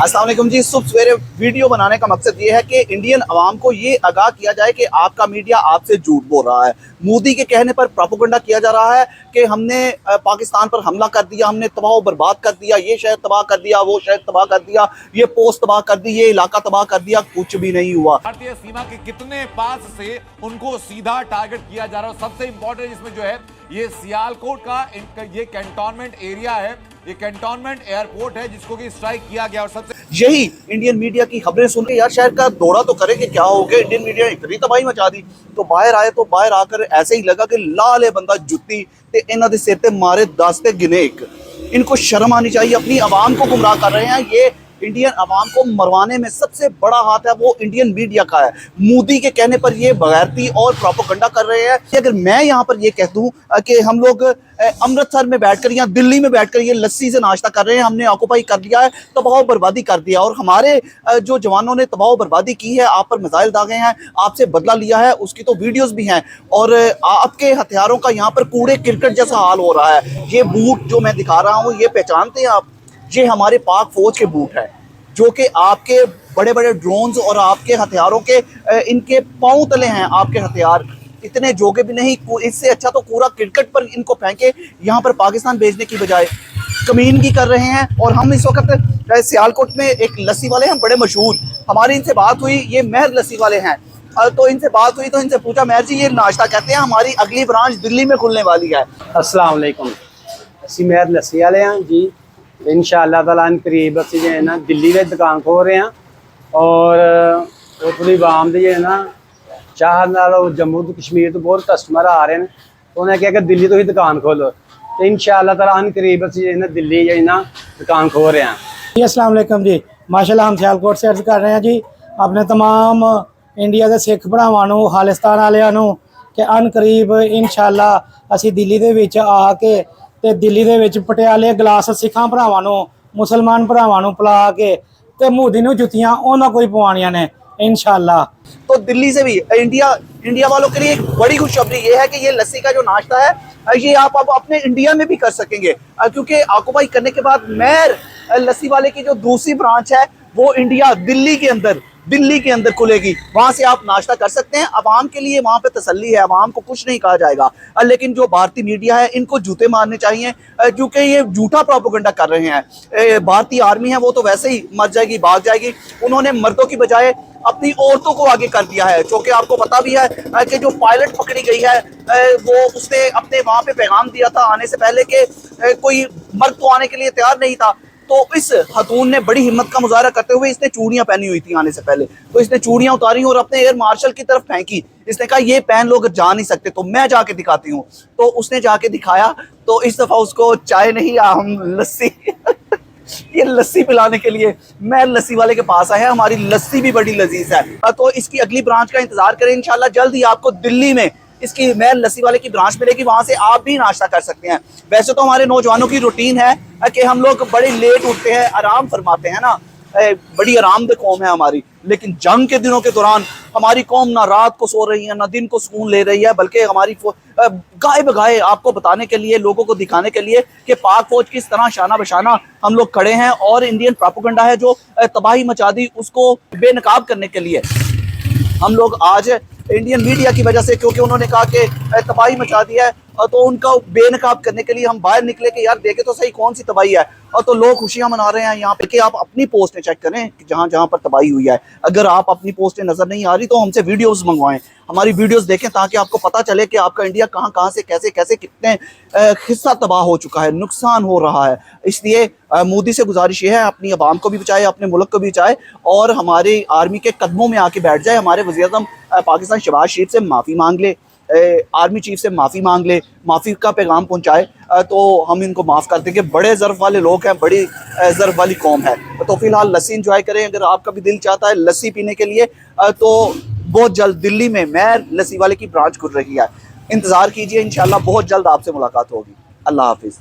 अस्सलाम वालेकुम जी। सुबह सवेरे वीडियो बनाने का मकसद ये है कि इंडियन अवाम को ये आगाह किया जाए कि आपका मीडिया आपसे झूठ बोल रहा है। मोदी के कहने पर प्रोपेगेंडा किया जा रहा है कि हमने पाकिस्तान पर हमला कर दिया, हमने तबाह बर्बाद कर दिया, ये शहर तबाह कर दिया, वो शहर तबाह कर दिया, ये पोस्ट तबाह कर दी, ये इलाका तबाह कर दिया। कुछ भी नहीं हुआ। भारतीय सीमा के कितने पास से उनको सीधा टारगेट किया जा रहा है। सबसे इंपॉर्टेंट इसमें जो है ये सियालकोट का ये कैंटोनमेंट एरिया है, ये कैंटोनमेंट एयरपोर्ट है जिसको कि स्ट्राइक किया गया। और सबसे यही इंडियन मीडिया की खबरें सुन के यार शहर का दौरा तो करे कि क्या हो गया। इंडियन मीडिया ने इतनी तबाही मचा दी। तो बाहर आए तो बाहर आकर ऐसे ही लगा कि लाल है बंदा जुत्ती ते इन्हां दे सिर ते मारे 10 ते गिने एक। इनको शर्म आनी चाहिए। अपनी आवाम को गुमराह कर रहे हैं। ये इंडियन अवाम को मरवाने में सबसे बड़ा हाथ है वो इंडियन मीडिया का है। मोदी के कहने पर ये बगैरती और प्रोपेगेंडा कर रहे हैं। अगर मैं यहाँ पर ये कह दूं कि हम लोग अमृतसर में बैठकर या दिल्ली में बैठकर ये लस्सी से नाश्ता कर रहे हैं, हमने ऑक्यूपाई कर लिया है, तबाह बर्बादी कर दिया, और हमारे जो जवानों ने तबाह बर्बादी की है, आप पर मिसाइल दागे हैं, आपसे बदला लिया है, उसकी तो वीडियोस भी हैं। और आपके हथियारों का यहाँ पर कूड़े क्रिकेट जैसा हाल हो रहा है। ये बूट जो मैं दिखा रहा हूँ, ये पहचानते हैं आप? ये हमारे पाक फौज के बूट है जो कि आपके बड़े बड़े ड्रोन्स और आपके हथियारों के इनके पांव तले हैं। आपके हथियार इतने जोगे भी नहीं। इससे अच्छा तो पूरा क्रिकेट पर इनको फेंके, यहाँ पर पाकिस्तान भेजने की बजाय कमीनगी कर रहे हैं। और हम इस वक्त सियालकोट में एक लस्सी वाले हैं बड़े मशहूर, हमारी इनसे बात हुई, ये मेहर लस्सी वाले हैं। तो इनसे बात हुई तो इनसे पूछा, मेहर जी ये नाश्ता कहते हैं, हमारी अगली ब्रांच दिल्ली में खुलने वाली है। अस्सलाम वालेकुम। असी मेहर लस्सी वाले हैं जी। इंशाअल्लाह ताला करीब असी जो है ना दिल्ली में दुकान खोल रहे हैं। और उत्तरी आवाम के जो है ना चाह नाल जम्मू तो कश्मीर तो बहुत कस्टमर आ रहे हैं। तो उन्हें कहा कि दिल्ली तो ही दुकान खोलो। तो इंशाअल्लाह ताला करीब असी जो है ना दिल्ली जो है ना दुकान खोल रहे हैं जी। अस्सलाम वालेकुम जी। माशाल्लाह हम सियालकोट से अर्ज कर रहे हैं जी अपने तमाम इंडिया के सिख भरावां नूं, खालिस्तान वालियां नूं कि करीब इंशाअल्लाह असी दिल्ली दे विच आके ते दिल्ली दे विच पटियाले गलास सिखां भरावां नूं, मुसलमान भरावां नूं पिला के ते मोदी नूं जुत्तियां उन्हां कोई पवाणियां ने इंशाअल्लाह। तो दिल्ली से भी इंडिया वालों के लिए एक बड़ी खुशखबरी ये है कि ये लस्सी का जो नाश्ता है ये आप अब अपने इंडिया में भी कर सकेंगे, क्योंकि ऑक्यूपाई करने के बाद मेहर लस्सी वाले की जो दूसरी ब्रांच है वो दिल्ली के अंदर खुलेगी। वहां से आप नाश्ता कर सकते हैं। अवाम के लिए वहां पे तसल्ली है, अवाम को कुछ नहीं कहा जाएगा। लेकिन जो भारतीय मीडिया है इनको जूते मारने चाहिए, क्योंकि ये झूठा प्रोपेगेंडा कर रहे हैं। भारतीय आर्मी है वो तो वैसे ही मर जाएगी, भाग जाएगी। उन्होंने मर्दों की बजाय अपनी औरतों को आगे कर दिया है, क्योंकि आपको पता भी है कि जो पायलट पकड़ी गई है वो उसने अपने वहां पे पैगाम दिया था आने से पहले कि कोई मर्द तो आने के लिए तैयार नहीं था। तो इस खतून ने बड़ी हिम्मत का मुजाहरा करते हुए इसने चूड़ियां पहनी हुई थी आने से पहले, तो इसने चूड़ियां उतारी और अपने एयर मार्शल की तरफ फेंकी। इसने कहा ये पहन लोग जा नहीं सकते तो मैं जाके दिखाती हूँ। तो उसने जाके दिखाया। तो इस दफा उसको चाय नहीं हम लस्सी ये लस्सी पिलाने के लिए मैं लस्सी वाले के पास आया। हमारी लस्सी भी बड़ी लजीज है। तो इसकी अगली ब्रांच का इंतजार करें। इंशाल्लाह जल्द ही आपको दिल्ली में इसकी मैं लस्सी वाले की ब्रांच मिलेगी, वहां से आप भी नाश्ता कर सकते हैं। वैसे तो हमारे नौजवानों की रूटीन है कि हम लोग बड़े लेट उठते हैं, आराम फरमाते हैं ना, बड़ी आरामदेह कौम है हमारी। लेकिन जंग के दिनों के दौरान हमारी कौम ना रात को सो रही है ना दिन को सुकून ले रही है, बल्कि हमारी गाए बगाए आपको बताने के लिए, लोगों को दिखाने के लिए कि पाक फौज किस तरह शाना बशाना हम लोग खड़े हैं। और इंडियन प्रोपेगेंडा है जो तबाही मचा दी, उसको बेनकाब करने के लिए हम लोग आज इंडियन मीडिया की वजह से, क्योंकि उन्होंने कहा कि तबाही मचा दिया है, तो उनका बेनकाब करने के लिए हम बाहर निकले कि यार देखे तो सही कौन सी तबाही है। और तो लोग खुशियां मना रहे हैं यहाँ पे कि आप अपनी पोस्टें चेक करें कि जहाँ जहाँ पर तबाही हुई है। अगर आप अपनी पोस्टें नजर नहीं आ रही तो हमसे वीडियोस मंगवाएं, हमारी वीडियोस देखें, ताकि आपको पता चले कि आपका इंडिया कहाँ कहाँ से कैसे कैसे कितने हिस्सा तबाह हो चुका है, नुकसान हो रहा है। इसलिए मोदी से गुजारिश ये है अपनी आवाम को भी बचाए, अपने मुल्क को भी बचाए और हमारी आर्मी के कदमों में आके बैठ जाए। हमारे वज़ीर-ए-आज़म पाकिस्तान शहबाज शरीफ से माफ़ी मांग ले, आर्मी चीफ से माफ़ी मांग ले, माफ़ी का पैगाम पहुंचाए, तो हम इनको माफ़ कर देंगे। बड़े ज़र्फ़ वाले लोग हैं, बड़ी ज़र्फ़ वाली कौम है। तो फ़िलहाल लस्सी इंजॉय करें। अगर आपका भी दिल चाहता है लस्सी पीने के लिए तो बहुत जल्द दिल्ली में मेहर लस्सी वाले की ब्रांच खुल रही है, इंतज़ार कीजिए। इंशाल्लाह बहुत जल्द आपसे मुलाकात होगी। अल्लाह हाफिज़।